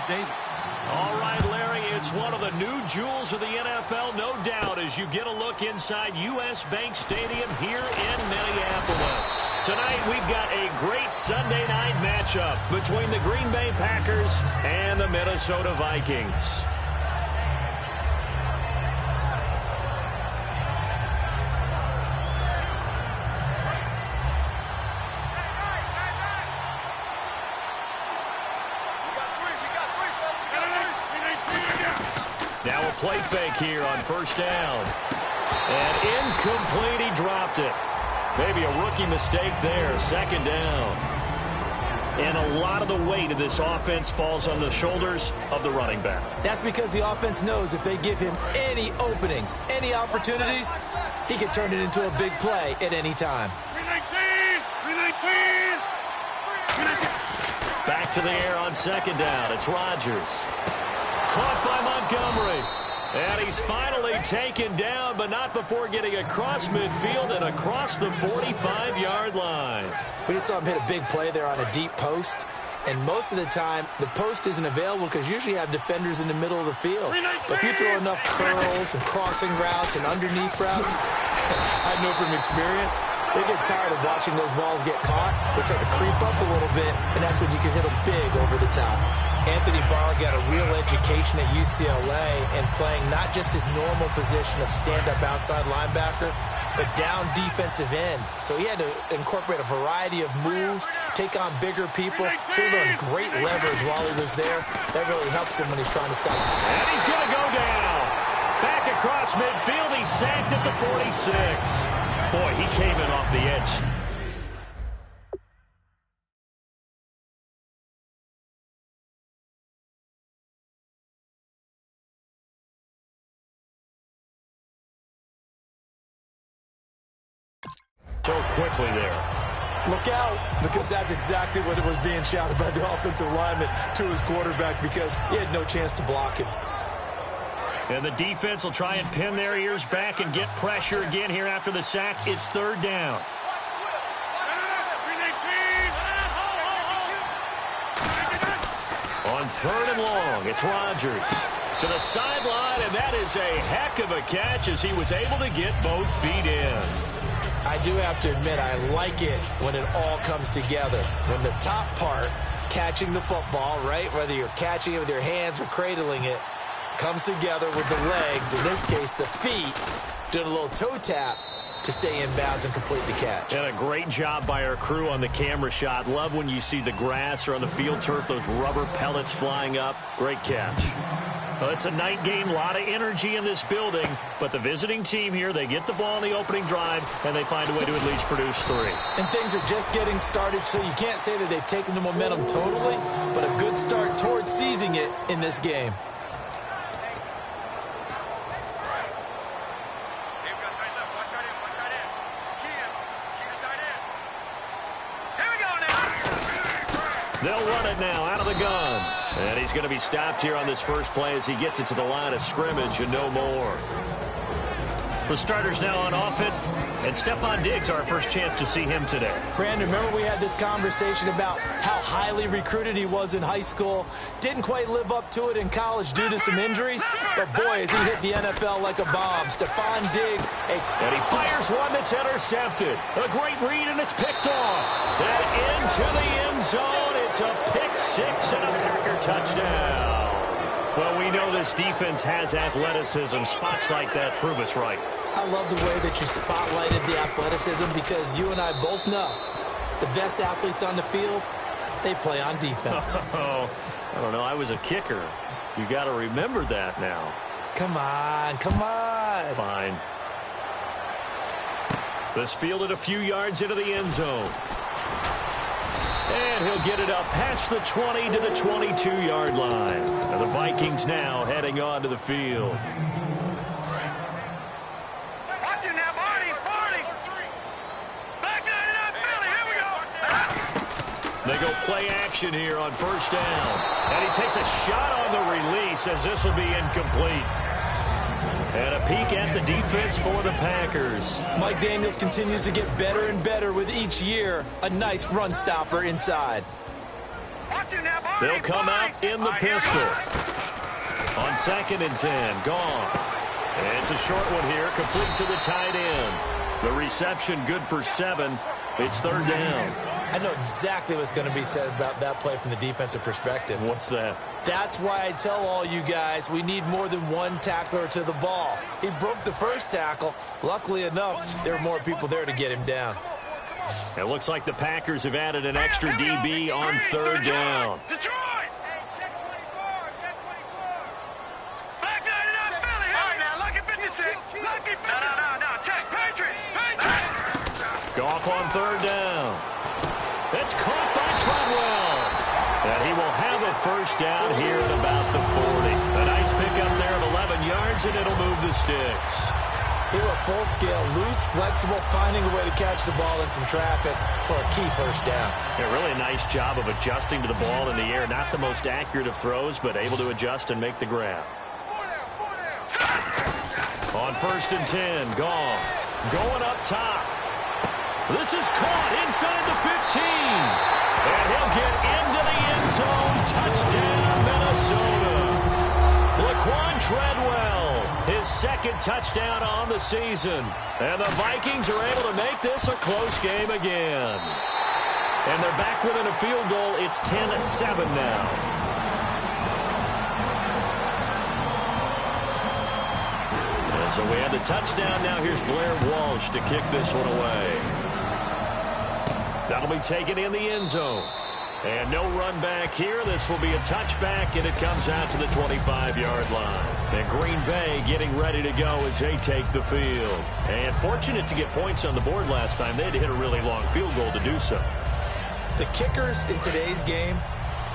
Davis. All right, Larry, it's one of the new jewels of the NFL, no doubt, as you get a look inside U.S. Bank Stadium here in Minneapolis. Tonight, we've got a great Sunday night matchup between the Green Bay Packers and the Minnesota Vikings. Now a play fake here on first down. And incomplete, he dropped it. Maybe a rookie mistake there, second down. And a lot of the weight of this offense falls on the shoulders of the running back. That's because the offense knows if they give him any openings, any opportunities, he can turn it into a big play at any time. 319! Back to the air on second down. It's Rodgers. Caught by Montgomery. And he's finally taken down, but not before getting across midfield and across the 45-yard line. We just saw him hit a big play there on a deep post. And most of the time, the post isn't available because usually you have defenders in the middle of the field. But if you throw enough curls and crossing routes and underneath routes, I know from experience, they get tired of watching those balls get caught. They start to creep up a little bit, and that's when you can hit them big over the top. Anthony Barr got a real education at UCLA and playing not just his normal position of stand-up outside linebacker, but down defensive end. So he had to incorporate a variety of moves, take on bigger people. So he learned great leverage while he was there. That really helps him when he's trying to stop. And he's going to go down. Back across midfield, he's sacked at the 46. Boy, he came in off the edge. So quickly there. Look out, because that's exactly what it was being shouted by the offensive lineman to his quarterback because he had no chance to block him. And the defense will try and pin their ears back and get pressure again here after the sack. It's third down. On third and long, it's Rodgers to the sideline, and that is a heck of a catch as he was able to get both feet in. I do have to admit, I like it when it all comes together. When the top part, catching the football, right, whether you're catching it with your hands or cradling it, comes together with the legs, in this case the feet, doing a little toe tap to stay in bounds and complete the catch. And a great job by our crew on the camera shot. Love when you see the grass or on the field turf, those rubber pellets flying up. Great catch. Well, it's a night game, a lot of energy in this building, but the visiting team here, they get the ball in the opening drive, and they find a way to at least produce three. And things are just getting started, so you can't say that they've taken the momentum totally, but a good start towards seizing it in this game. They'll run it now out of the gun. And he's going to be stopped here on this first play as he gets it to the line of scrimmage and no more. The starters now on offense, and Stephon Diggs, our first chance to see him today. Brandon, remember we had this conversation about how highly recruited he was in high school. Didn't quite live up to it in college due to some injuries, but boy, has he hit the NFL like a bomb. Stephon Diggs. And he fires one that's intercepted. A great read, and it's picked off. And into the end zone. It's a pick six and a Packer touchdown. Well, we know this defense has athleticism. Spots like that prove us right. I love the way that you spotlighted the athleticism because you and I both know the best athletes on the field, they play on defense. Oh, I don't know. I was a kicker. You got to remember that now. Come on, come on. Fine. This fielded a few yards into the end zone. And he'll get it up past the 20 to the 22-yard line. And the Vikings now heading on to the field. Watch it now, Marty! Back it up, Philly, here we go! They go play action here on first down. And he takes a shot on the release as this will be incomplete. And a peek at the defense for the Packers. Mike Daniels continues to get better and better with each year. A nice run stopper inside. Watch it now, Barney. They'll come out in the pistol. On 2nd and 10, Goff. And it's a short one here, complete to the tight end. The reception good for 7. It's 3rd down. I know exactly what's going to be said about that play from the defensive perspective. What's that? That's why I tell all you guys we need more than one tackler to the ball. He broke the first tackle. Luckily enough, there were more people there to get him down. It looks like the Packers have added an extra DB on 3rd down. Detroit! Back 99 Philly. All right, now, lucky 56. Lucky 56. No. Check. Patriot. Goff on 3rd down. It's caught by Treadwell. And he will have a first down here at about the 40. A nice pickup there of 11 yards, and it'll move the sticks. He went full scale, loose, flexible, finding a way to catch the ball in some traffic for a key first down. Yeah, really a nice job of adjusting to the ball in the air. Not the most accurate of throws, but able to adjust and make the grab. On 1st and 10, Goff going up top. This is caught inside the 15. And he'll get into the end zone. Touchdown, Minnesota. Laquan Treadwell, his 2nd touchdown on the season. And the Vikings are able to make this a close game again. And they're back within a field goal. It's 10-7 now. And so we have the touchdown. Now here's Blair Walsh to kick this one away. That'll be taken in the end zone. And no run back here. This will be a touchback, and it comes out to the 25-yard line. And Green Bay getting ready to go as they take the field. And fortunate to get points on the board last time. They had to hit a really long field goal to do so. The kickers in today's game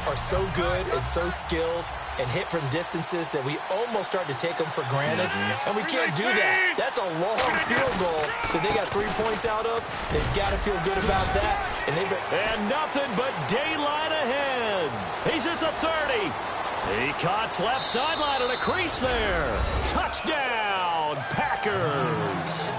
are so good and so skilled and hit from distances that we almost start to take them for granted, and we can't do that. That's a long field goal that they got 3 points out of. They've got to feel good about that. And nothing but daylight ahead. He's at the 30. He cuts left sideline and a crease there. Touchdown, Packers.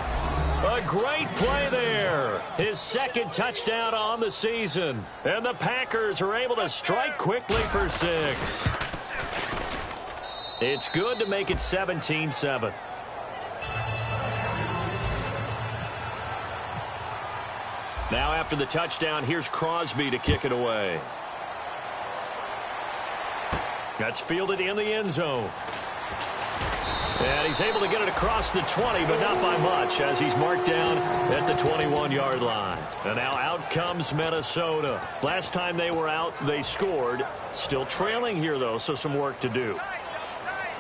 A great play there. His 2nd touchdown on the season. And the Packers are able to strike quickly for 6. It's good to make it 17-7. Now after the touchdown, here's Crosby to kick it away. That's fielded in the end zone. And he's able to get it across the 20, but not by much, as he's marked down at the 21-yard line. And now out comes Minnesota. Last time they were out, they scored. Still trailing here, though, so some work to do.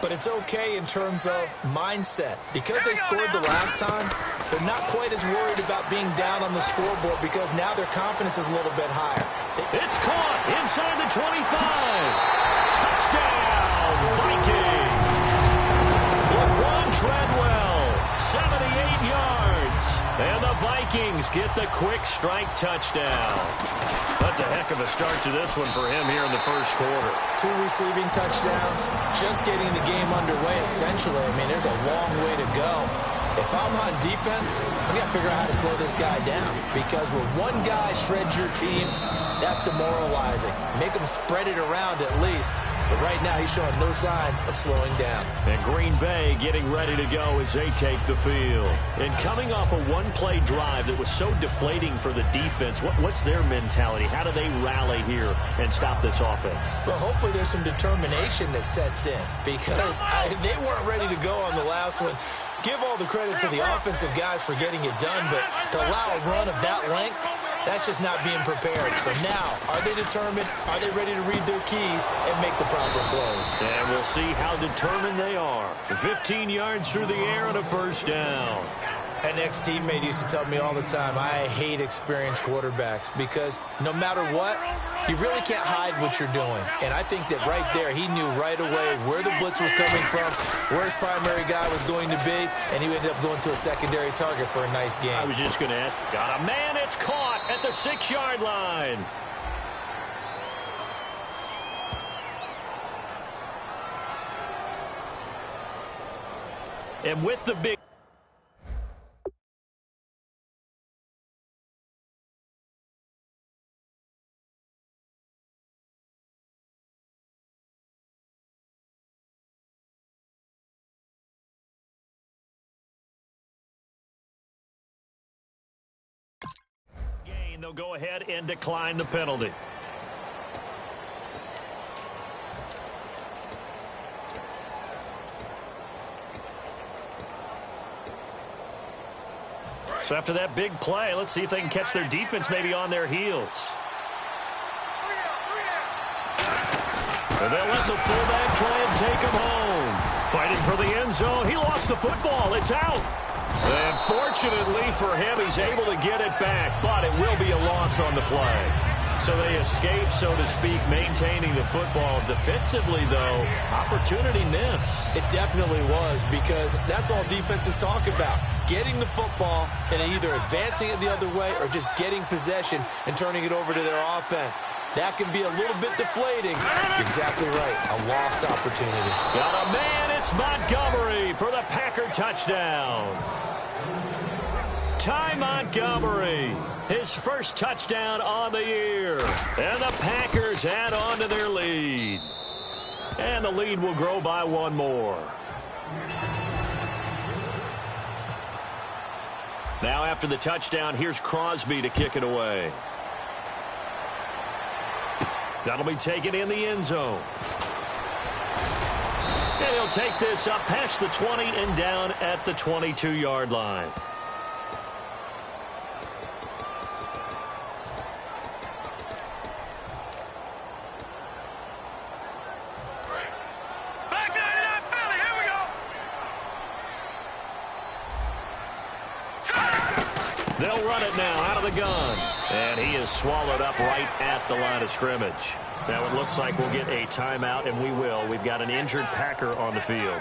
But it's okay in terms of mindset. Because they scored the last time, they're not quite as worried about being down on the scoreboard because now their confidence is a little bit higher. It's caught inside the 25. Touchdown, Vikings. Laquan Treadwell, 78 yards. And the Vikings get the quick strike touchdown. That's a heck of a start to this one for him here in the first quarter. 2 receiving touchdowns, just getting the game underway, essentially. I mean, there's a long way to go. If I'm on defense, I've got to figure out how to slow this guy down. Because when one guy shreds your team, that's demoralizing. Make him spread it around at least. But right now, he's showing no signs of slowing down. And Green Bay getting ready to go as they take the field. And coming off a one-play drive that was so deflating for the defense, what's their mentality? How do they rally here and stop this offense? Well, hopefully there's some determination that sets in. Because they weren't ready to go on the last one. Give all the credit to the offensive guys for getting it done, but to allow a run of that length, that's just not being prepared. So now, are they determined? Are they ready to read their keys and make the proper plays? And we'll see how determined they are. 15 yards through the air and a first down. An ex-teammate used to tell me all the time, I hate experienced quarterbacks because no matter what, you really can't hide what you're doing. And I think that right there, he knew right away where the blitz was coming from, where his primary guy was going to be, and he ended up going to a secondary target for a nice game. I was just going to ask, got a man, it's caught at the 6-yard line. And with the big They'll go ahead and decline the penalty. So after that big play, let's see if they can catch their defense maybe on their heels. And they'll let the fullback try and take him home. Fighting for the end zone. He lost the football. It's out. And fortunately for him, he's able to get it back, but it will be a loss on the play. So they escape, so to speak, maintaining the football. Defensively, though, opportunity missed. It definitely was, because that's all defenses talk about. Getting the football and either advancing it the other way or just getting possession and turning it over to their offense. That can be a little bit deflating. Exactly right. A lost opportunity. Got a man. It's Montgomery for the Packer touchdown. Ty Montgomery, his first touchdown on the year. And the Packers add on to their lead. And the lead will grow by one more. Now after the touchdown, here's Crosby to kick it away. That'll be taken in the end zone. And he'll take this up past the 20 and down at the 22-yard line. They'll run it now out of the gun. And he is swallowed up right at the line of scrimmage. Now it looks like we'll get a timeout, and we will. We've got an injured Packer on the field.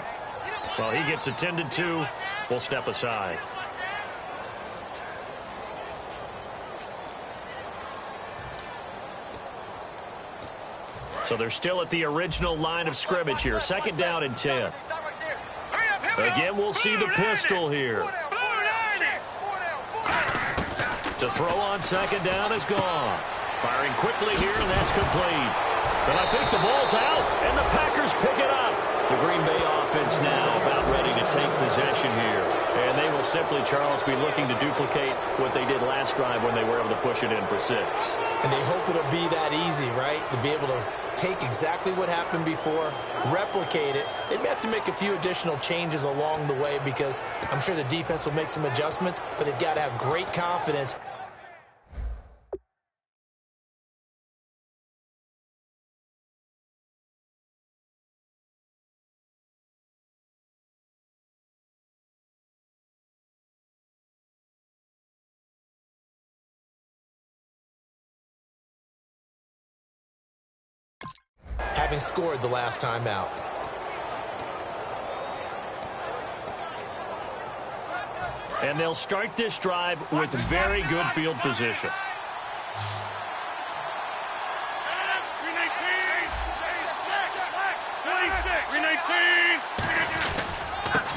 Well, he gets attended to. We'll step aside. So they're still at the original line of scrimmage here. 2nd down and 10. Again, we'll see the pistol here. To throw on 2nd down is gone. Firing quickly here, and that's complete. But I think the ball's out, and the Packers pick it up. The Green Bay offense now about ready to take possession here. And they will simply, Charles, be looking to duplicate what they did last drive when they were able to push it in for 6. And they hope it'll be that easy, right? To be able to take exactly what happened before, replicate it. They may have to make a few additional changes along the way, because I'm sure the defense will make some adjustments, but they've got to have great confidence. Having scored the last time out. And they'll start this drive with very good field position.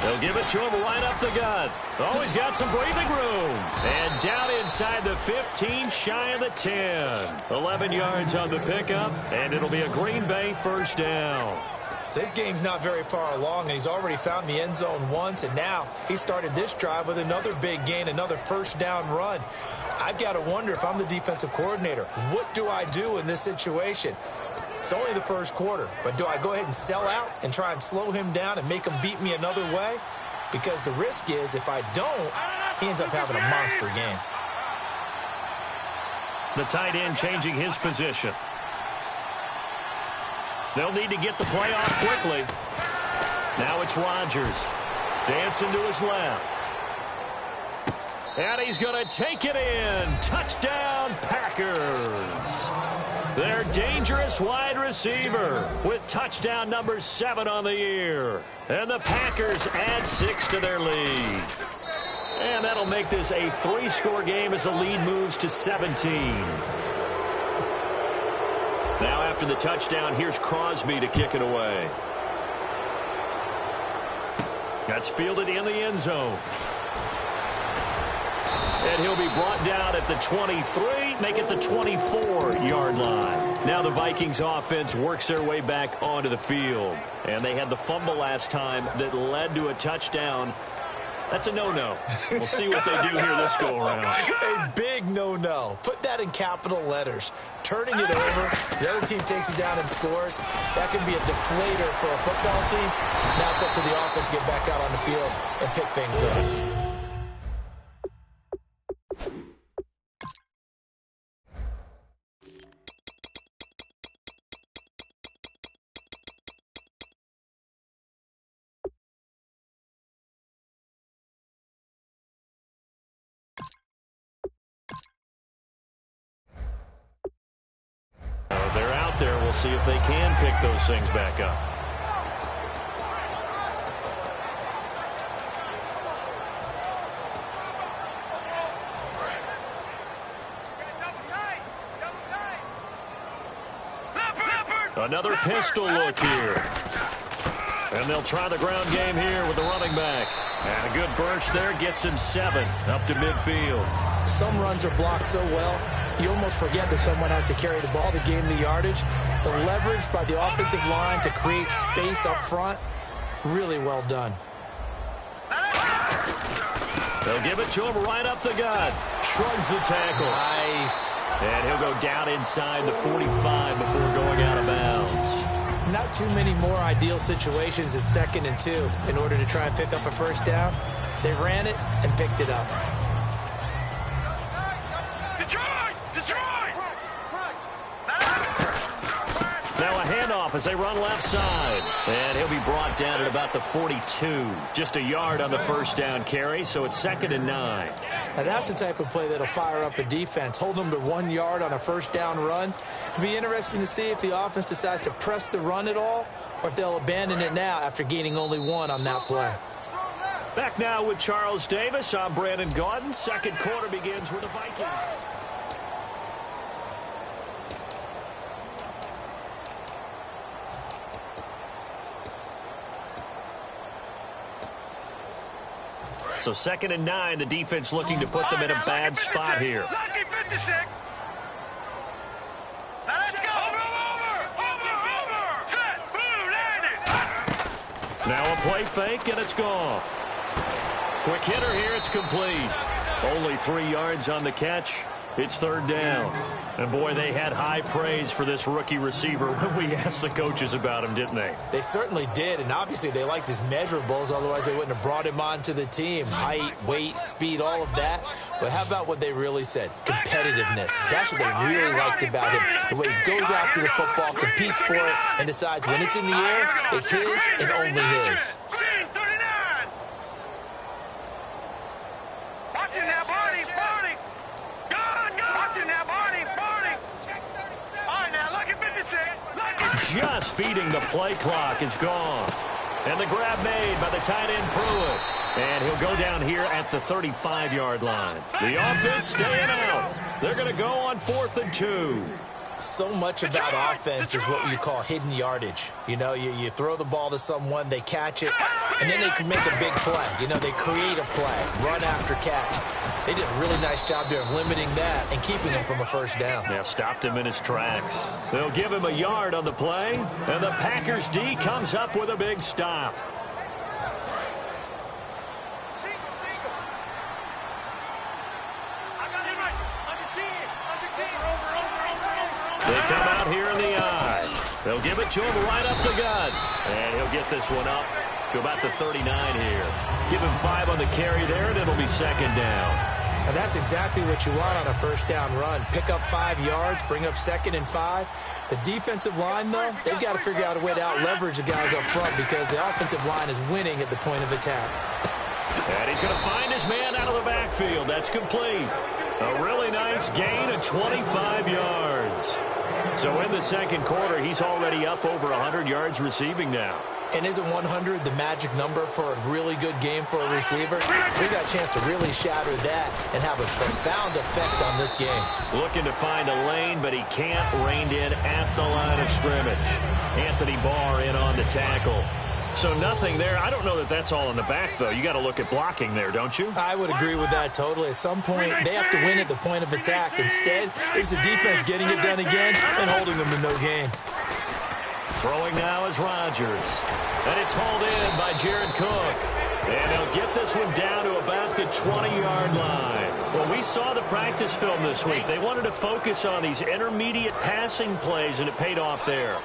They'll give it to him right up the gut. Oh, he's got some breathing room. And down inside the 15, shy of the 10. 11 yards on the pickup, and it'll be a Green Bay 1st down. So this game's not very far along, and he's already found the end zone once, and now he started this drive with another big gain, another 1st down run. I've got to wonder, if I'm the defensive coordinator, what do I do in this situation? It's only the 1st quarter, but do I go ahead and sell out and try and slow him down and make him beat me another way? Because the risk is, if I don't, he ends up having a monster game. The tight end changing his position. They'll need to get the play off quickly. Now it's Rodgers. Dancing to his left. And he's going to take it in. Touchdown, Packers. Their dangerous wide receiver with touchdown number 7 on the year. And the Packers add 6 to their lead. And that'll make this a 3-score game as the lead moves to 17. Now after the touchdown, here's Crosby to kick it away. That's fielded in the end zone. And he'll be brought down at the 23, make it the 24-yard line. Now the Vikings offense works their way back onto the field. And they had the fumble last time that led to a touchdown. That's a no-no. We'll see what they do here this go-around. A big no-no. Put that in capital letters. Turning it over, the other team takes it down and scores. That can be a deflator for a football team. Now it's up to the offense to get back out on the field and pick things up. They're out there. We'll see if they can pick those things back up. Another pistol look here. And they'll try the ground game here with the running back. And a good burst there gets him 7 up to midfield. Some runs are blocked so well, you almost forget that someone has to carry the ball to gain the yardage. The leverage by the offensive line to create space up front, really well done. They'll give it to him right up the gut. Shrugs the tackle. Nice. And he'll go down inside the 45 before going out of bounds. Not too many more ideal situations at 2nd and 2 in order to try and pick up a first down. They ran it and picked it up. Now a handoff as they run left side. And he'll be brought down at about the 42. Just a yard on the first down carry, so it's 2nd and 9. Now that's the type of play that'll fire up a defense. Hold them to 1 yard on a first down run. It'll be interesting to see if the offense decides to press the run at all, or if they'll abandon it now after gaining only 1 on that play. Back now with Charles Davis. I'm Brandon Gaudin. Second quarter begins with the Vikings. So 2nd and 9, the defense looking to put them in a bad spot here. Now a play fake, and it's gone. Quick hitter here, it's complete. Only 3 yards on the catch. It's 3rd down. And, boy, they had high praise for this rookie receiver when we asked the coaches about him, didn't they? They certainly did, and obviously they liked his measurables, otherwise they wouldn't have brought him onto the team. Height, weight, speed, all of that. But how about what they really said? Competitiveness. That's what they really liked about him. The way he goes after the football, competes for it, and decides when it's in the air, it's his and only his. Just beating the play clock is gone. And the grab made by the tight end Pruitt. And he'll go down here at the 35-yard line. The offense staying out. They're going to go on 4th and 2. So much about offense is what you call hidden yardage. You know, you throw the ball to someone, they catch it, and then they can make a big play. You know, they create a play, run after catch. They did a really nice job there of limiting that and keeping him from a first down. Yeah, stopped him in his tracks. They'll give him a yard on the play, and the Packers D comes up with a big stop. They come out here in the eye. They'll give it to him right up the gut. And he'll get this one up to about the 39 here. Give him 5 on the carry there, and it'll be 2nd down. And that's exactly what you want on a first down run. Pick up 5 yards, bring up 2nd and 5. The defensive line, though, they've got to figure out a way to out-leverage the guys up front because the offensive line is winning at the point of attack. And he's going to find his man out of the backfield. That's complete. A really nice gain of 25 yards. So in the second quarter, he's already up over 100 yards receiving now. And isn't 100 the magic number for a really good game for a receiver? So he got a chance to really shatter that and have a profound effect on this game. Looking to find a lane, but he can't. Reined in at the line of scrimmage. Anthony Barr in on the tackle. So nothing there. I don't know that that's all in the back, though. You got to look at blocking there, don't you? I would agree with that totally. At some point, they have to win at the point of attack. Instead, it's the defense getting it done again and holding them to no gain. Throwing now is Rodgers. And it's hauled in by Jared Cook. And they'll get this one down to about the 20-yard line. Well, we saw the practice film this week. They wanted to focus on these intermediate passing plays, and it paid off there.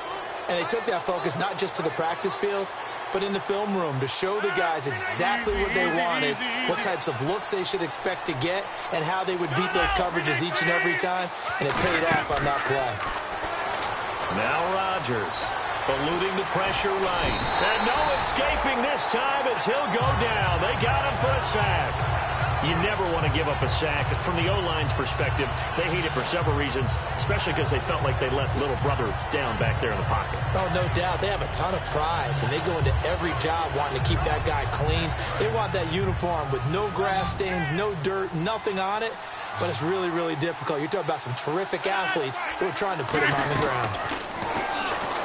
And they took that focus not just to the practice field, but in the film room to show the guys exactly what they wanted, what types of looks they should expect to get, and how they would beat those coverages each and every time, and it paid off on that play. Now Rodgers, eluding the pressure right. And no escaping this time as he'll go down. They got him for a sack. You never want to give up a sack. From the O-line's perspective, they hate it for several reasons, especially because they felt like they let little brother down back there in the pocket. Oh, no doubt. They have a ton of pride, and they go into every job wanting to keep that guy clean. They want that uniform with no grass stains, no dirt, nothing on it. But it's really, really difficult. You're talking about some terrific athletes who are trying to put him on the ground.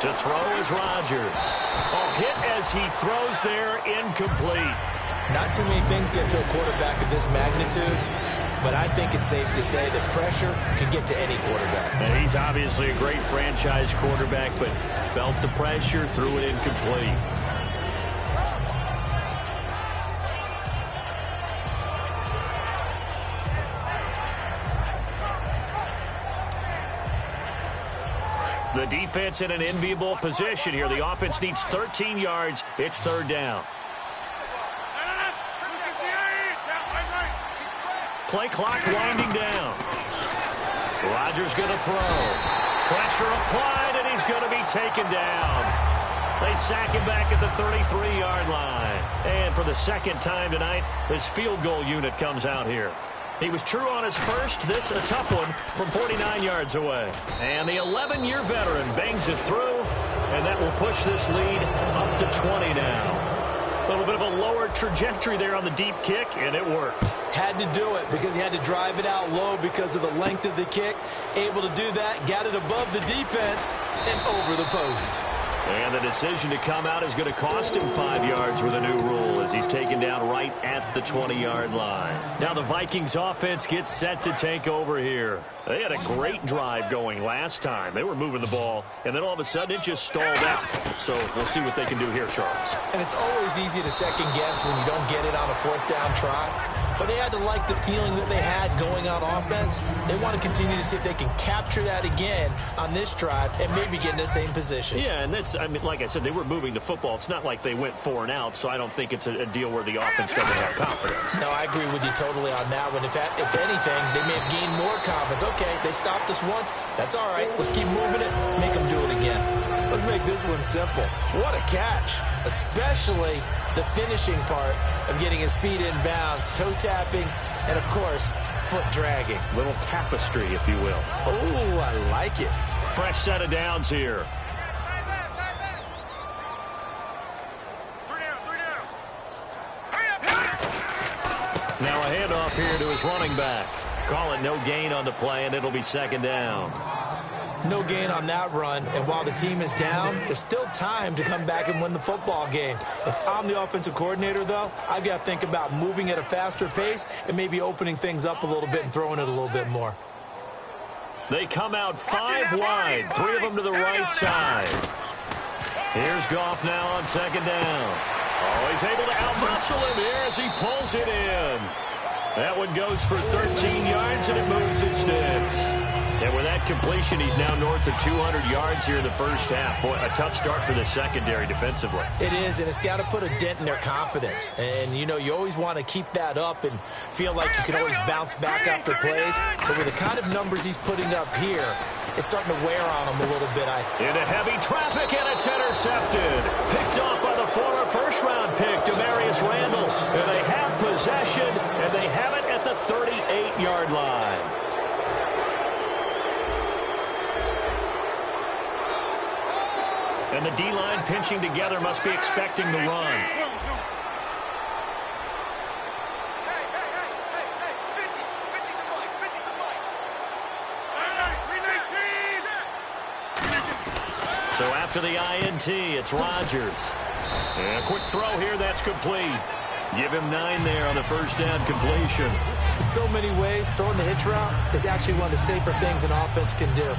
To throw is Rodgers. Hit as he throws there, incomplete. Not too many things get to a quarterback of this magnitude, but I think it's safe to say that pressure can get to any quarterback. And he's obviously a great franchise quarterback, but felt the pressure, threw it incomplete. The defense in an enviable position here. The offense needs 13 yards. It's third down. Play clock winding down. Rodgers going to throw. Pressure applied, and he's going to be taken down. They sack him back at the 33-yard line. And for the second time tonight, his field goal unit comes out here. He was true on his first. This a tough one from 49 yards away. And the 11-year veteran bangs it through, and that will push this lead up to 20 now. A little bit of a lower trajectory there on the deep kick, and it worked. Had to do it because he had to drive it out low because of the length of the kick. Able to do that, got it above the defense, and over the post. And the decision to come out is going to cost him 5 yards with a new rule as he's taken down right at the 20-yard line. Now the Vikings offense gets set to take over here. They had a great drive going last time. They were moving the ball, and then all of a sudden it just stalled out. So we'll see what they can do here, Charles. And it's always easy to second guess when you don't get it on a fourth down try. But they had to like the feeling that they had going on offense. They want to continue to see if they can capture that again on this drive and maybe get in the same position. Yeah, and that's, I mean, like I said, they were moving the football. It's not like they went 4 and out, so I don't think it's a deal where the offense doesn't have confidence. No, I agree with you totally on that one. If anything, they may have gained more confidence. Okay, they stopped us once. That's all right. Let's keep moving it. Make them do it again. Let's make this one simple. What a catch, especially the finishing part of getting his feet in bounds, toe tapping, and, of course, foot dragging. Little tapestry, if you will. Oh, I like it. Fresh set of downs here. Now a handoff here to his running back. Call it no gain on the play, and it'll be second down. No gain on that run, and while the team is down, there's still time to come back and win the football game. If I'm the offensive coordinator, though, I've got to think about moving at a faster pace and maybe opening things up a little bit and throwing it a little bit more. They come out 5 wide, 3 of them to the right side. Here's Goff now on second down. Oh, he's able to out-muscle him here as he pulls it in. That one goes for 13 yards, and it moves his sticks. And with that completion, he's now north of 200 yards here in the first half. Boy, a tough start for the secondary defensively. It is, and it's got to put a dent in their confidence. And, you know, you always want to keep that up and feel like you can always bounce back after plays. But with the kind of numbers he's putting up here, it's starting to wear on him a little bit. Into heavy traffic, and it's intercepted. Picked off by the former first-round pick, Demarius Randall. And they have possession, and they have it at the 38-yard line. And the D-line pinching together must be expecting the run. So after the INT, it's Rodgers. And a quick throw here, that's complete. Give him 9 there on the first down completion. In so many ways, throwing the hitch route is actually one of the safer things an offense can do.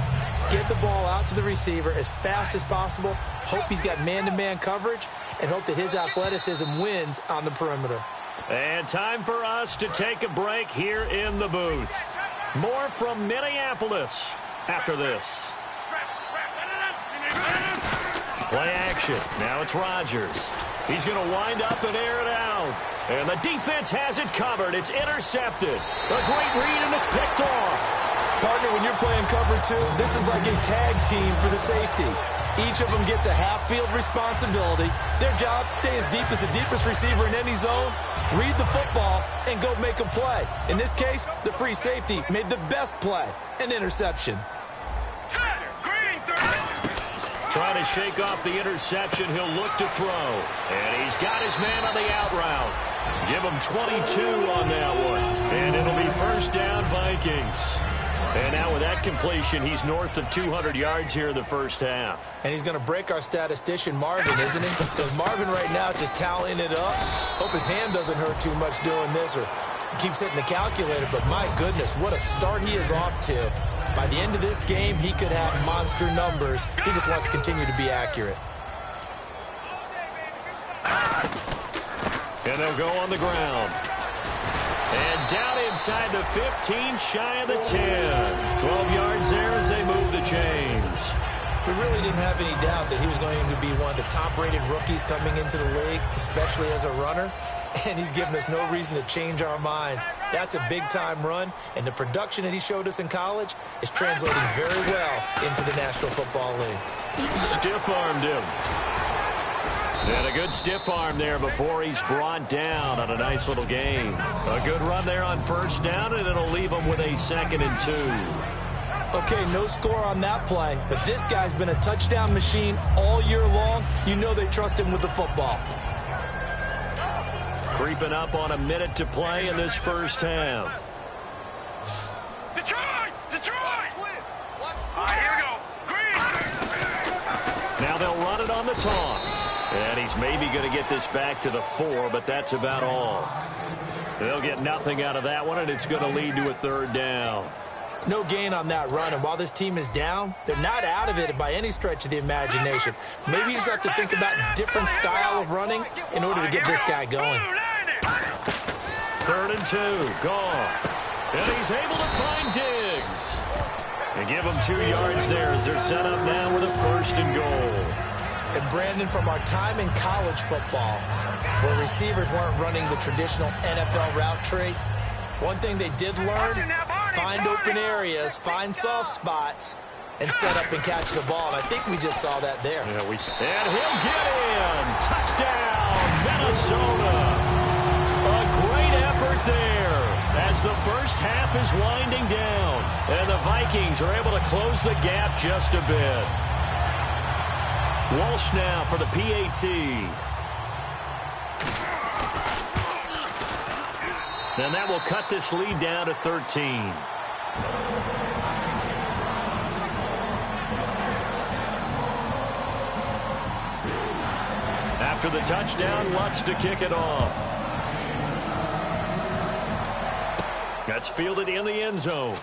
Get the ball out to the receiver as fast as possible, hope he's got man-to-man coverage, and hope that his athleticism wins on the perimeter. And time for us to take a break here in the booth. More from Minneapolis after this. Play action. Now it's Rodgers. He's going to wind up and air it out. And the defense has it covered. It's intercepted. A great read, and it's picked off. Partner, when you're playing cover 2, this is like a tag team for the safeties. Each of them gets a half-field responsibility. Their job, stay as deep as the deepest receiver in any zone, read the football, and go make a play. In this case, the free safety made the best play, an interception. Trying to shake off the interception, he'll look to throw. And he's got his man on the out route. Give him 22 on that one. And it'll be first down, Vikings. And now with that completion, he's north of 200 yards here in the first half. And he's going to break our statistician, Marvin, isn't he? Because Marvin right now is just tallying it up. Hope his hand doesn't hurt too much doing this or keeps hitting the calculator. But my goodness, what a start he is off to. By the end of this game, he could have monster numbers. He just wants to continue to be accurate. And they'll go on the ground. And down inside the 15, shy of the 10. 12 yards there as they move the chains. We really didn't have any doubt that he was going to be one of the top-rated rookies coming into the league, especially as a runner. And he's given us no reason to change our minds. That's a big-time run, and the production that he showed us in college is translating very well into the National Football League. Stiff-armed him. And a good stiff arm there before he's brought down on a nice little gain. A good run there on first down, and it'll leave him with a 2nd and 2. Okay, no score on that play, but this guy's been a touchdown machine all year long. You know they trust him with the football. Creeping up on a minute to play in this first half. Detroit! Detroit! All right, here we go. Green! Now they'll run it on the toss. And he's maybe going to get this back to the 4, but that's about all. They'll get nothing out of that one, and it's going to lead to a 3rd down. No gain on that run, and while this team is down, they're not out of it by any stretch of the imagination. Maybe you just have to think about a different style of running in order to get this guy going. 3rd and 2, Goff. And he's able to find Diggs. And give him 2 yards there as they're set up now with a 1st and goal. And Brandon, from our time in college football, where receivers weren't running the traditional NFL route tree, one thing they did learn, find open areas, find soft spots, and set up and catch the ball. And I think we just saw that there. Yeah, and he'll get in. Touchdown, Minnesota. A great effort there as the first half is winding down. And the Vikings are able to close the gap just a bit. Walsh now for the PAT. And that will cut this lead down to 13. After the touchdown, Lutz to kick it off. That's fielded in the end zone.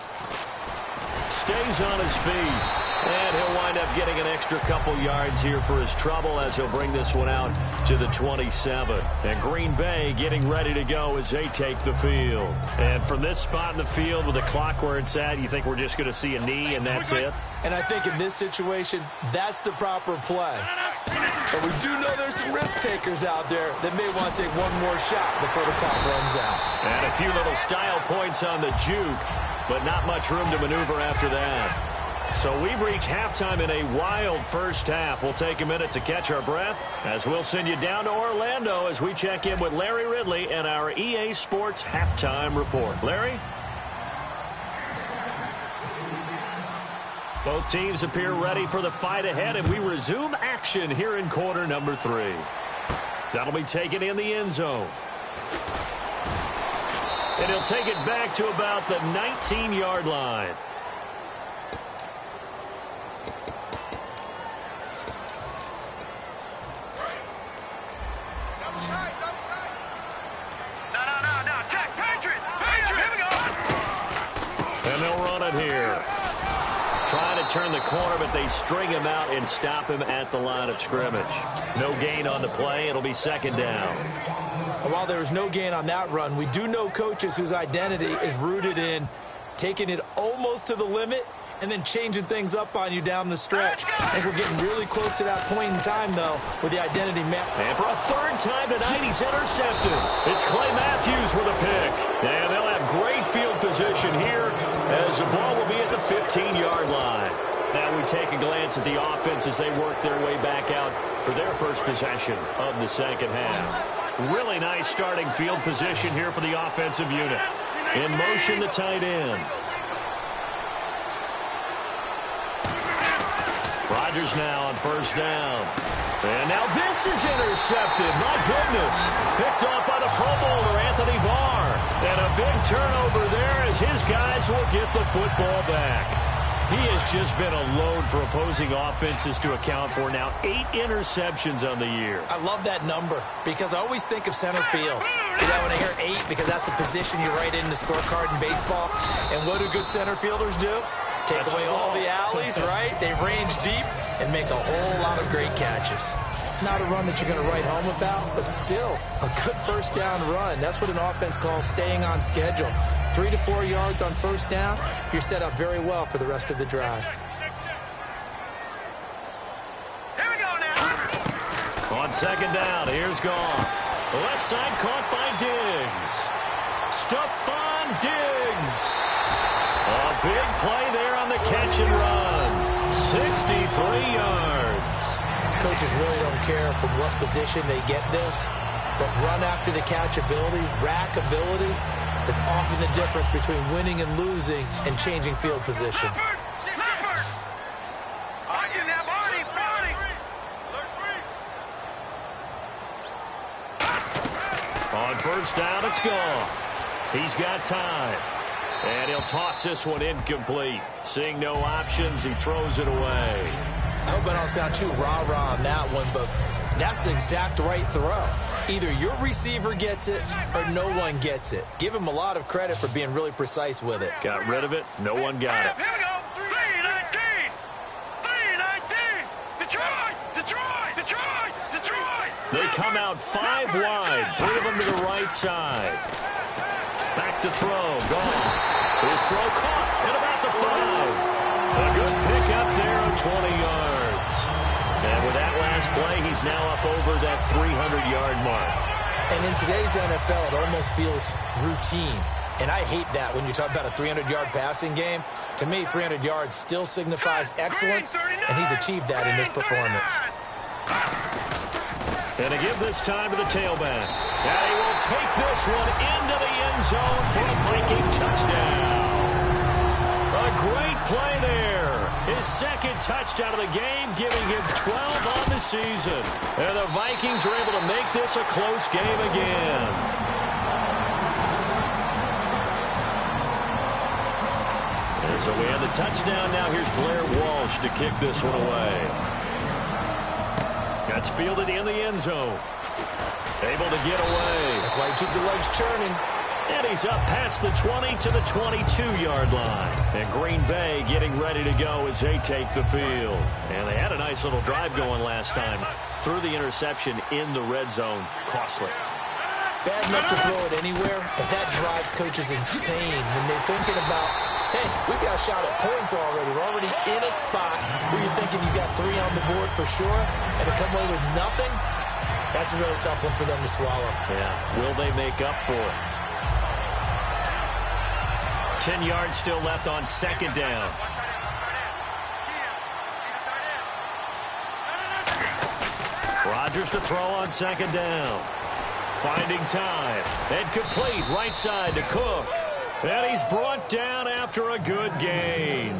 Stays on his feet. And he'll wind up getting an extra couple yards here for his trouble as he'll bring this one out to the 27. And Green Bay getting ready to go as they take the field. And from this spot in the field with the clock where it's at, you think we're just going to see a knee and that's it? And I think in this situation, that's the proper play. But we do know there's some risk takers out there that may want to take one more shot before the clock runs out. And a few little style points on the juke, but not much room to maneuver after that. So we've reached halftime in a wild first half. We'll take a minute to catch our breath as we'll send you down to Orlando as we check in with Larry Ridley and our EA Sports Halftime Report. Larry? Both teams appear ready for the fight ahead, and we resume action here in quarter number 3. That'll be taken in the end zone. And he'll take it back to about the 19-yard line. And they'll run it here. Trying to turn the corner, but they string him out and stop him at the line of scrimmage. No gain on the play. It'll be second down. While there was no gain on that run, we do know coaches whose identity is rooted in taking it almost to the limit and then changing things up on you down the stretch. I think we're getting really close to that point in time, though, with the identity map. And for a third time tonight, he's intercepted. It's Clay Matthews with a pick. And they'll have great field position here as the ball will be at the 15-yard line. Now we take a glance at the offense as they work their way back out for their first possession of the second half. Really nice starting field position here for the offensive unit. In motion, the tight end. Rodgers now on first down. And now this is intercepted. My goodness. Picked off by the Pro Bowler, Anthony Barr. And a big turnover there as his guys will get the football back. He has just been a load for opposing offenses to account for now. 8 interceptions on the year. I love that number because I always think of center field. You know, when I hear 8, because that's the position you write in the scorecard in baseball. And what do good center fielders do? Take away all the alleys, right? They range deep and make a whole lot of great catches. Not a run that you're going to write home about, but still a good first down run. That's what an offense calls staying on schedule. 3 to 4 yards on first down, you're set up very well for the rest of the drive. Here we go now. On second down, here's Goff. The left side caught by Diggs. Stephon Diggs. A big play there on the catch and run. 63 yards. Coaches really don't care from what position they get this, but run after the catch ability, rack ability, is often the difference between winning and losing and changing field position. On first down, it's Goff. He's got time. And he'll toss this one incomplete. Seeing no options, he throws it away. I hope I don't sound too rah-rah on that one, but that's the exact right throw. Either your receiver gets it or no one gets it. Give him a lot of credit for being really precise with it. Got rid of it. No one got it. Here we go. 3-19. 3-19. Detroit. Detroit. Detroit. Detroit. They come out 5 wide. 3 of them to the right side. Back to throw. Gone. His throw caught at about the 5. A good pickup there on 20 yards. And with that last play, he's now up over that 300-yard mark. And in today's NFL, it almost feels routine. And I hate that when you talk about a 300-yard passing game. To me, 300 yards still signifies excellence, and he's achieved that in this performance. And to give this time to the tailback. And he will take this one into the end zone for a Viking touchdown. A great play there. His second touchdown of the game, giving him 12 on the season. And the Vikings are able to make this a close game again. And so we have the touchdown. Now here's Blair Walsh to kick this one away. That's fielded in the end zone. Able to get away. That's why you keep the legs churning. And he's up past the 20 to the 22-yard line. And Green Bay getting ready to go as they take the field. And they had a nice little drive going last time. Threw the interception in the red zone. Costly. Bad enough to throw it anywhere, but that drives coaches insane when they're thinking about, hey, we've got a shot at points already. We're already in a spot where you're thinking you got 3 on the board for sure, and to come away with nothing, that's a really tough one for them to swallow. Yeah. Will they make up for it? 10 yards still left on second down. Rodgers to throw on second down. Finding time. And complete right side to Cook. And he's brought down after a good gain.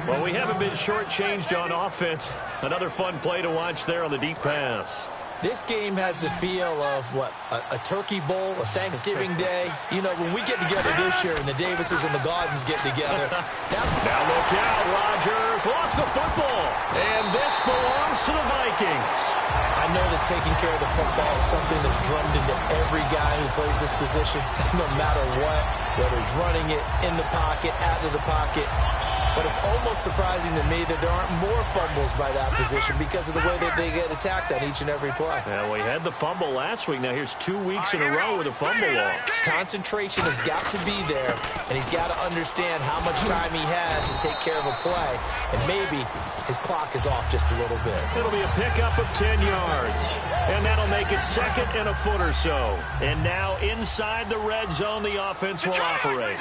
Well, we haven't been shortchanged on offense. Another fun play to watch there on the deep pass. This game has the feel of, what, a turkey bowl, a Thanksgiving day. You know, when we get together this year and the Davises and the Gaudens get together. Now look out, Rodgers. Lost the football. And this belongs to the Vikings. I know that taking care of the football is something that's drummed into every guy who plays this position, no matter what. whether he's running it in the pocket, out of the pocket. But it's almost surprising to me that there aren't more fumbles by that position because of the way that they get attacked on each and every play. Well, we had the fumble last week. Now here's 2 weeks in a row with a fumble loss. Concentration has got to be there, and he's got to understand how much time he has to take care of a play. And maybe his clock is off just a little bit. It'll be a pickup of 10 yards. And that'll make it second and a foot or so. And now inside the red zone, the offense will operate.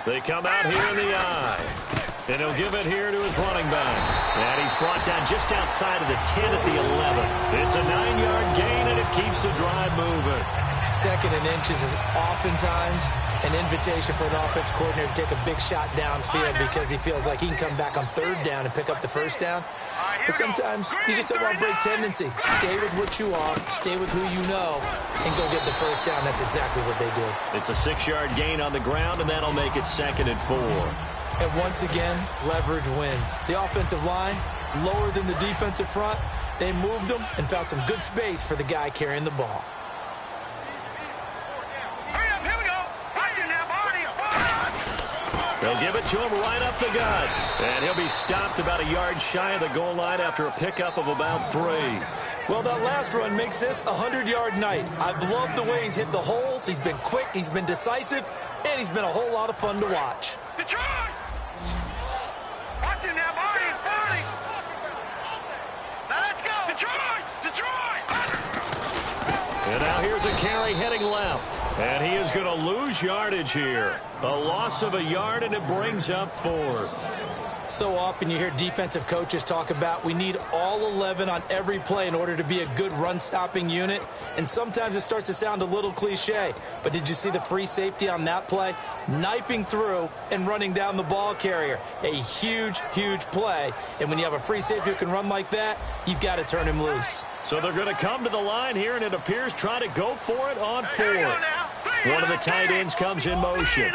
They come out here in the eye. And he'll give it here to his running back. And he's brought down just outside of the 10 at the 11. It's a 9-yard gain, and it keeps the drive moving. Second and inches is oftentimes an invitation for an offense coordinator to take a big shot downfield because he feels like he can come back on third down and pick up the first down. But sometimes you just don't want to break tendency. Stay with what you are, stay with who you know, and go get the first down. That's exactly what they did. It's a 6-yard gain on the ground, and that'll make it second and 4. And once again, leverage wins. The offensive line, lower than the defensive front, they moved them and found some good space for the guy carrying the ball. They'll give it to him right up the gut. And he'll be stopped about a yard shy of the goal line after a pickup of about 3. Well, that last run makes this a 100-yard night. I've loved the way he's hit the holes. He's been quick, he's been decisive, and he's been a whole lot of fun to watch. Detroit! Watch it now, Barney! Barney! Now let's go! Detroit! Detroit! And now here's a carry heading left. And he is going to lose yardage here. A loss of a yard, and it brings up 4th. So often you hear defensive coaches talk about we need all 11 on every play in order to be a good run-stopping unit. And sometimes it starts to sound a little cliche. But did you see the free safety on that play? Knifing through and running down the ball carrier. A huge, huge play. And when you have a free safety who can run like that, you've got to turn him loose. So they're going to come to the line here, and it appears trying to go for it on 4th. One of the tight ends comes in motion.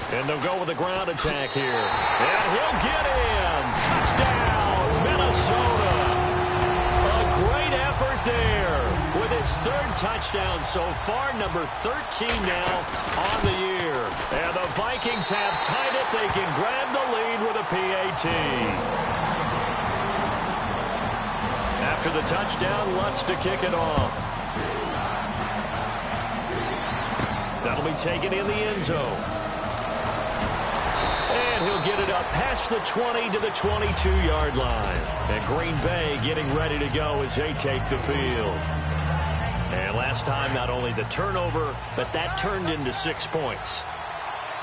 And they'll go with a ground attack here. And he'll get in. Touchdown, Minnesota. A great effort there with his 3rd touchdown so far, number 13 now on the year. And the Vikings have tied it. They can grab the lead with a PAT. After the touchdown, Lutz to kick it off. That'll be taken in the end zone. And he'll get it up past the 20 to the 22-yard line. And Green Bay getting ready to go as they take the field. And last time, not only the turnover, but that turned into 6 points.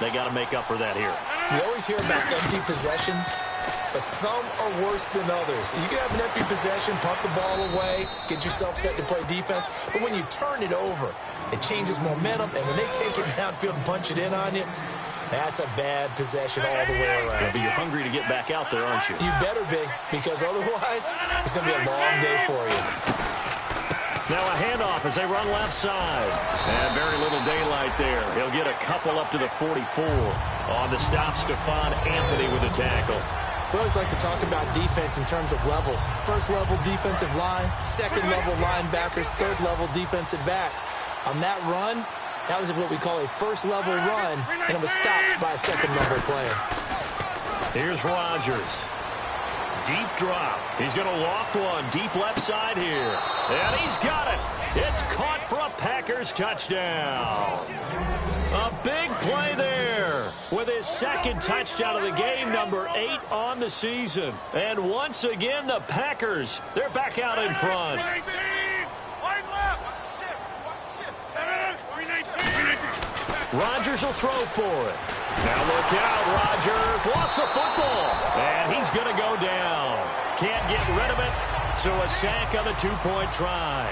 They got to make up for that here. You always hear about empty possessions, but some are worse than others. You can have an empty possession, pump the ball away, get yourself set to play defense, but when you turn it over, it changes momentum, and when they take it downfield and punch it in on you, that's a bad possession all the way around. Yeah, but you're hungry to get back out there, aren't you? You better be, because otherwise, it's going to be a long day for you. Now a handoff as they run left side. And very little daylight there. He'll get a couple up to the 44. On the stop, Stephon Anthony with a tackle. We always like to talk about defense in terms of levels. First level defensive line, second level linebackers, third level defensive backs. On that run, that was what we call a first level run, and it was stopped by a second level player. Here's Rodgers. Deep drop. He's going to loft one deep left side here. And he's got it. It's caught for a Packers touchdown. A big play there with his 2nd touchdown of the game, number 8 on the season. And once again, the Packers, they're back out in front. Rodgers will throw for it. Now look out, Rodgers lost the football, and he's going to go down. Can't get rid of it, so a sack on the 2-point try.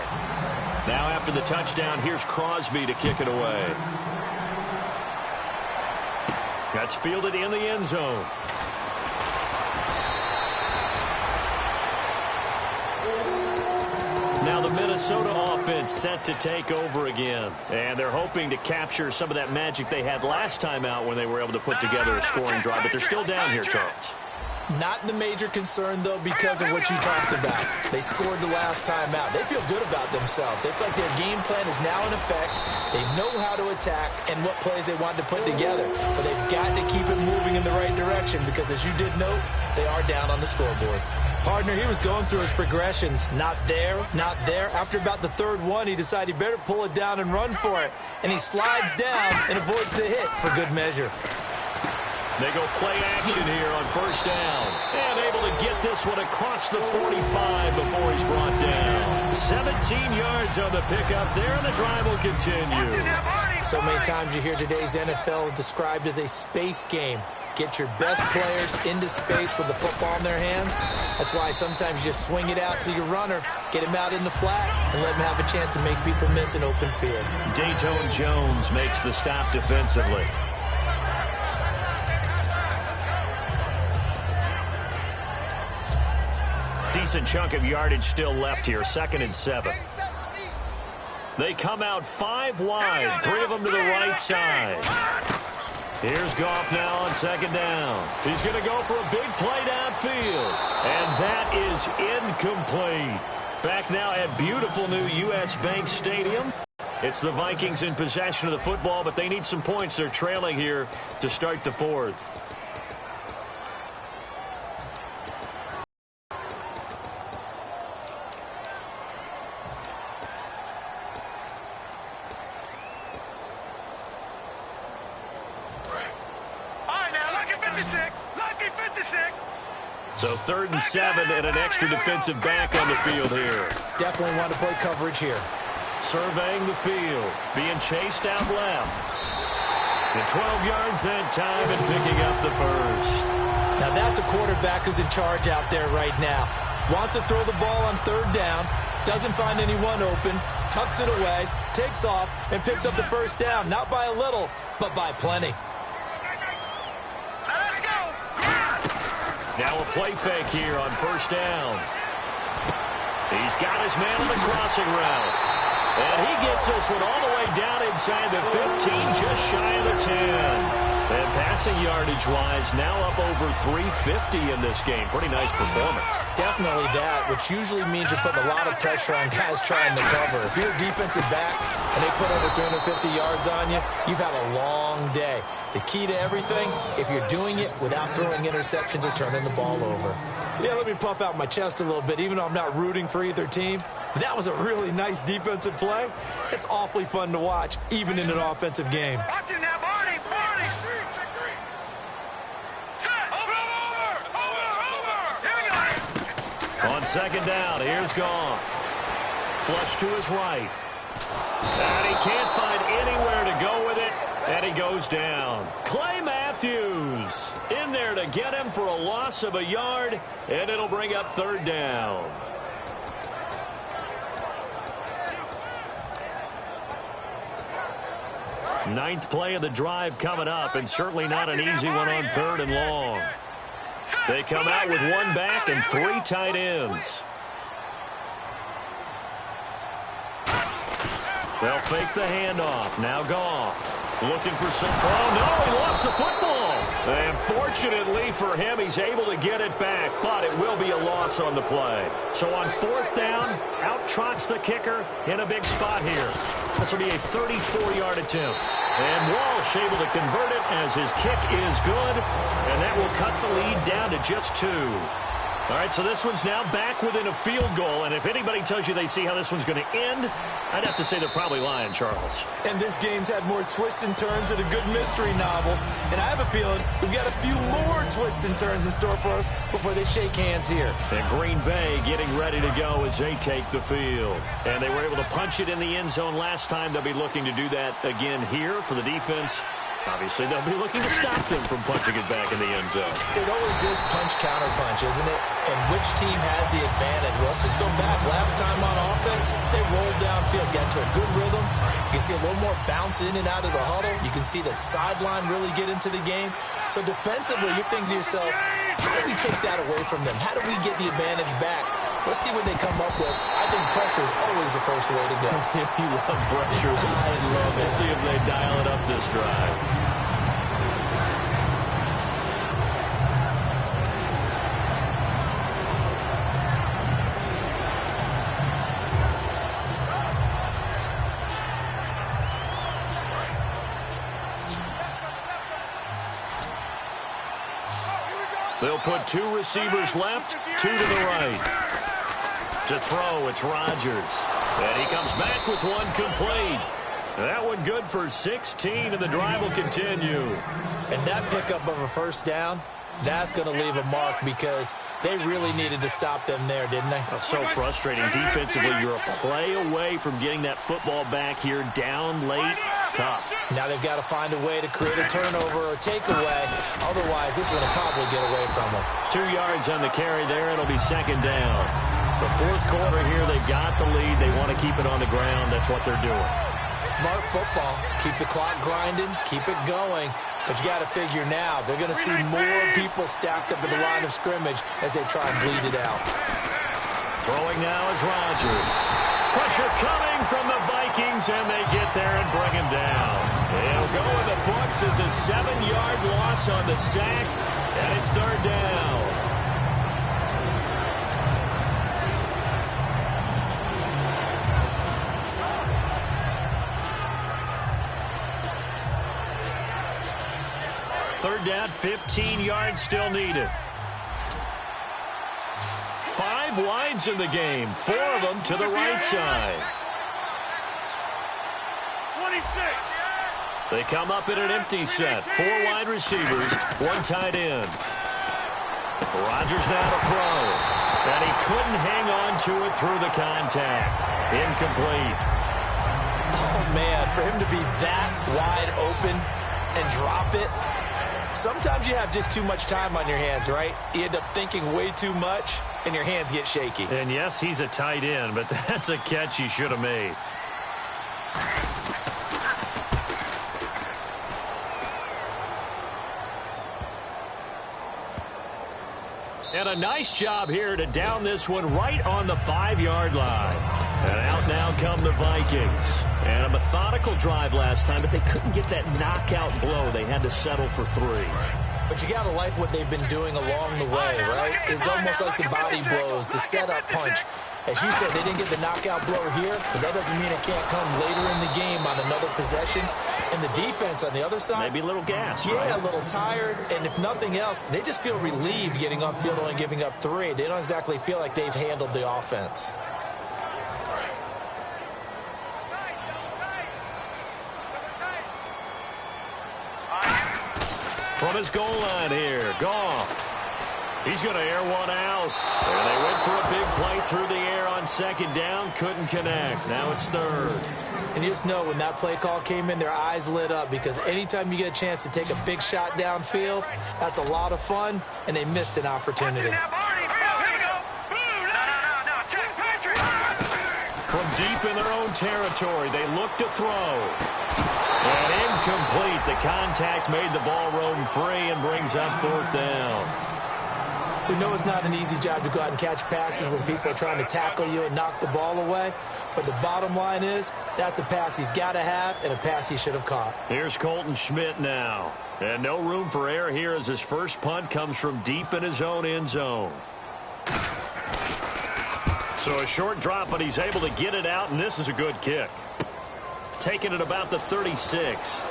Now after the touchdown, here's Crosby to kick it away. That's fielded in the end zone. Now the Minnesota offense set to take over again. And they're hoping to capture some of that magic they had last time out when they were able to put together a scoring drive. But they're still down here, Charles. Not the major concern, though, because of what you talked about. They scored the last time out. They feel good about themselves. They feel like their game plan is now in effect. They know how to attack and what plays they want to put together. But they've got to keep it moving in the right direction because, as you did note, they are down on the scoreboard. Partner, he was going through his progressions. Not there, not there. After about the third one, he decided he better pull it down and run for it. And he slides down and avoids the hit for good measure. They go play action here on first down. And able to get this one across the 45 before he's brought down. 17 yards on the pickup there, and the drive will continue. So many times you hear today's NFL described as a space game. Get your best players into space with the football in their hands. That's why sometimes you just swing it out to your runner, get him out in the flat, and let him have a chance to make people miss an open field. Dayton Jones makes the stop defensively. Decent chunk of yardage still left here, 2nd and 7. They come out 5 wide, 3 of them to the right side. Here's Goff now on 2nd down. He's going to go for a big play downfield. And that is incomplete. Back now at beautiful new U.S. Bank Stadium. It's the Vikings in possession of the football, but they need some points. They're trailing here to start the 4th. So 3rd and 7 and an extra defensive back on the field here. Definitely want to play coverage here. Surveying the field, being chased out left. The 12 yards that time and picking up the first. Now that's a quarterback who's in charge out there right now. Wants to throw the ball on 3rd down, doesn't find anyone open, tucks it away, takes off, and picks up the first down. Not by a little, but by plenty. Now a play fake here on 1st down. He's got his man on the crossing route. And he gets this one all the way down inside the 15, just shy of the 10. And passing yardage-wise, now up over 350 in this game. Pretty nice performance. Definitely that, which usually means you're putting a lot of pressure on guys trying to cover. If you're a defensive back and they put over 350 yards on you, you've had a long day. The key to everything, if you're doing it without throwing interceptions or turning the ball over. Yeah, let me puff out my chest a little bit, even though I'm not rooting for either team. That was a really nice defensive play. It's awfully fun to watch, even in an offensive game. Watch it now, Barney! Barney! On 2nd down, here's Goff. Flush to his right. And he can't find anywhere to go with it. And he goes down. Clay Matthews in there to get him for a loss of a yard. And it'll bring up 3rd down. Ninth play of the drive coming up, and certainly not an easy one on 3rd and long. They come out with 1 back and 3 tight ends. They'll fake the handoff. Now Goff looking for some. Oh, no, he lost the football. And fortunately for him, he's able to get it back, but it will be a loss on the play. So on 4th down, out trots the kicker in a big spot here. This will be a 34-yard attempt. And Walsh able to convert it as his kick is good. And that will cut the lead down to just 2. All right, so this one's now back within a field goal. And if anybody tells you they see how this one's going to end, I'd have to say they're probably lying, Charles. And this game's had more twists and turns than a good mystery novel. And I have a feeling we've got a few more twists and turns in store for us before they shake hands here. And Green Bay getting ready to go as they take the field. And they were able to punch it in the end zone last time. They'll be looking to do that again here for the defense. Obviously, they'll be looking to stop them from punching it back in the end zone. It always is punch-counter-punch, isn't it? And which team has the advantage? Well, let's just go back. Last time on offense, they rolled downfield, got into a good rhythm. You can see a little more bounce in and out of the huddle. You can see the sideline really get into the game. So defensively, you're thinking to yourself, how do we take that away from them? How do we get the advantage back? Let's see what they come up with. I think pressure is always the first way to go. You love pressure. I love it. Let's see if they dial it up this drive. They'll put 2 receivers left, 2 to the right. To throw, it's Rodgers. And he comes back with one complete. That one good for 16, and the drive will continue. And that pickup of a first down, that's going to leave a mark because they really needed to stop them there, didn't they? Oh, so frustrating. Defensively, you're a play away from getting that football back here down late. Tough. Now they've got to find a way to create a turnover or takeaway. Otherwise, this one will probably get away from them. 2 yards on the carry there. It'll be second down. The fourth quarter here, they've got the lead. They want to keep it on the ground. That's what they're doing. Smart football. Keep the clock grinding. Keep it going. But you got to figure now, they're going to see more people stacked up at the line of scrimmage as they try and bleed it out. Throwing now is Rodgers. Pressure coming from the Vikings, and they get there and bring him down. It'll go in the books as a 7-yard loss on the sack, and it's third down. Third down, 15 yards still needed. 5 wides in the game, 4 of them to the right side. 26. They come up in an empty set. 4 wide receivers, 1 tight end. Rodgers now to throw. And he couldn't hang on to it through the contact. Incomplete. Oh, man, for him to be that wide open and drop it. Sometimes you have just too much time on your hands, right? You end up thinking way too much, and your hands get shaky. And yes, he's a tight end, but that's a catch he should have made. And a nice job here to down this one right on the 5-yard line. And out now come the Vikings. And a methodical drive last time, but they couldn't get that knockout blow. They had to settle for 3. But you got to like what they've been doing along the way, right? It's almost like the body blows, the setup punch. As you said, they didn't get the knockout blow here, but that doesn't mean it can't come later in the game on another possession. And the defense on the other side, maybe a little gas, yeah, right? A little tired. And if nothing else, they just feel relieved getting off field only giving up 3. They don't exactly feel like they've handled the offense. From his goal line here, Goff. He's going to air one out. And they went for a big play through the air on second down. Couldn't connect. Now it's third. And you just know when that play call came in, their eyes lit up because anytime you get a chance to take a big shot downfield, that's a lot of fun, and they missed an opportunity. From deep in their own territory, they look to throw. And incomplete. The contact made the ball roam free and brings up fourth down. We know it's not an easy job to go out and catch passes when people are trying to tackle you and knock the ball away. But the bottom line is, that's a pass he's got to have and a pass he should have caught. Here's Colton Schmidt now. And no room for error here as his first punt comes from deep in his own end zone. So a short drop, but he's able to get it out, and this is a good kick. Taking it about the 36.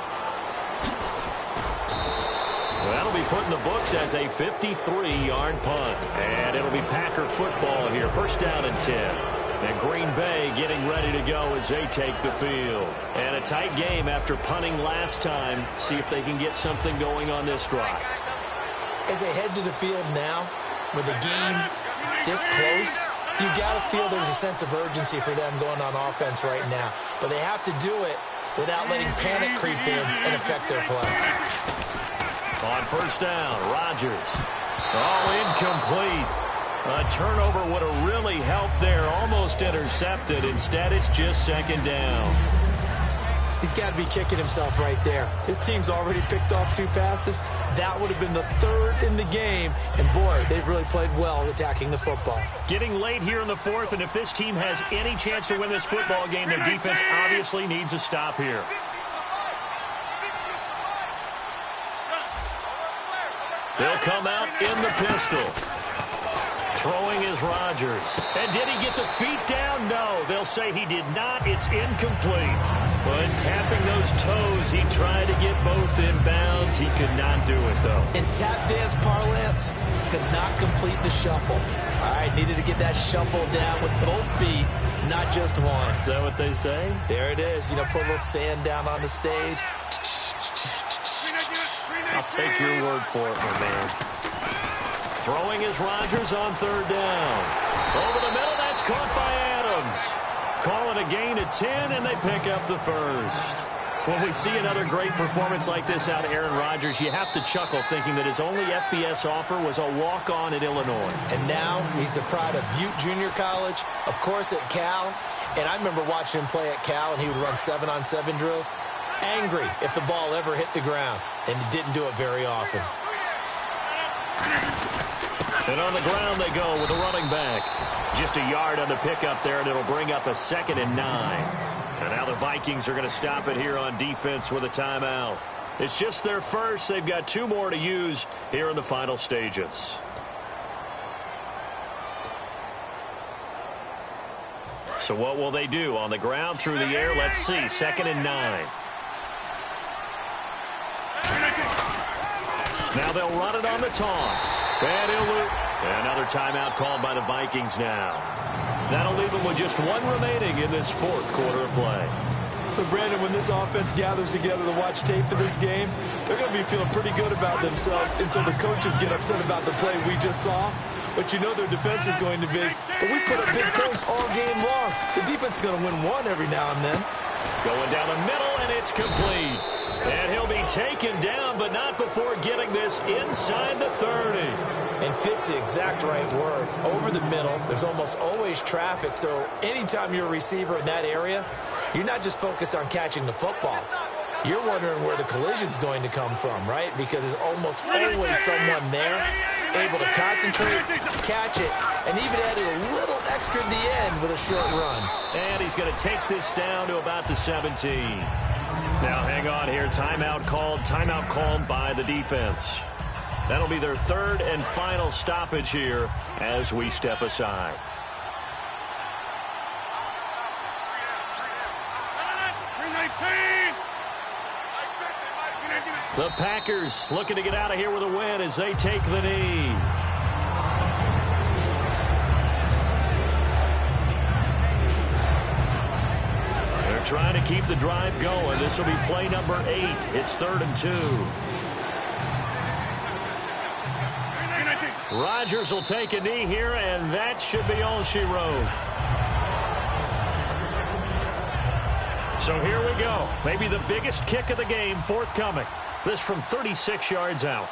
That'll be put in the books as a 53-yard punt. And it'll be Packer football here. First down and 10. And Green Bay getting ready to go as they take the field. And a tight game after punting last time. See if they can get something going on this drive. As they head to the field now, with the game this close, you got to feel there's a sense of urgency for them going on offense right now. But they have to do it without letting panic creep in and affect their play. On first down, Rodgers. Oh, incomplete. A turnover would have really helped there. Almost intercepted. Instead, it's just second down. He's got to be kicking himself right there. His team's already picked off 2 passes. That would have been the 3rd in the game. And, boy, they've really played well attacking the football. Getting late here in the 4th, and if this team has any chance to win this football game, their defense obviously needs a stop here. They'll come out in the pistol. Throwing is Rodgers. And did he get the feet down? No. They'll say he did not. It's incomplete. But tapping those toes, he tried to get both in bounds. He could not do it, though. In tap dance parlance, could not complete the shuffle. All right, needed to get that shuffle down with both feet, not just one. Is that what they say? There it is. You know, put a little sand down on the stage. I'll take your word for it, my man. Throwing is Rodgers on third down. Over the middle, that's caught by Adams. Call it a gain of 10, and they pick up the first. When we see another great performance like this out of Aaron Rodgers, you have to chuckle thinking that his only FBS offer was a walk-on at Illinois. And now he's the pride of Butte Junior College, of course at Cal. And I remember watching him play at Cal, and he would run 7-on-7 drills. Angry if the ball ever hit the ground, and he didn't do it very often. And on the ground they go with a running back. Just a yard on the pickup there, and it'll bring up a 2nd and 9. And now the Vikings are going to stop it here on defense with a timeout. It's just their first. They've got 2 more to use here in the final stages. So what will they do? On the ground, through the air, let's see. 2nd and 9. Now they'll run it on the toss. And he'll loop. Another timeout called by the Vikings now. That'll leave them with just 1 remaining in this 4th quarter of play. So, Brandon, when this offense gathers together to watch tape for this game, they're going to be feeling pretty good about themselves until the coaches get upset about the play we just saw. But you know their defense is going to be. But we put up big points all game long. The defense is going to win one every now and then. Going down the middle, and it's complete. And he'll be taken down, but not before getting this inside the 30. And fit's the exact right word. Over the middle, there's almost always traffic. So anytime you're a receiver in that area, you're not just focused on catching the football. You're wondering where the collision's going to come from, right? Because there's almost always someone there able to concentrate, catch it, and even added a little extra at the end with a short run. And he's going to take this down to about the 17. Now hang on here. Timeout called by the defense. That'll be their 3rd and final stoppage here as we step aside. The Packers looking to get out of here with a win as they take the knee. They're trying to keep the drive going. This will be play number 8. It's 3rd and 2. Rodgers will take a knee here, and that should be all she wrote. So here we go. Maybe the biggest kick of the game forthcoming. This from 36 yards out.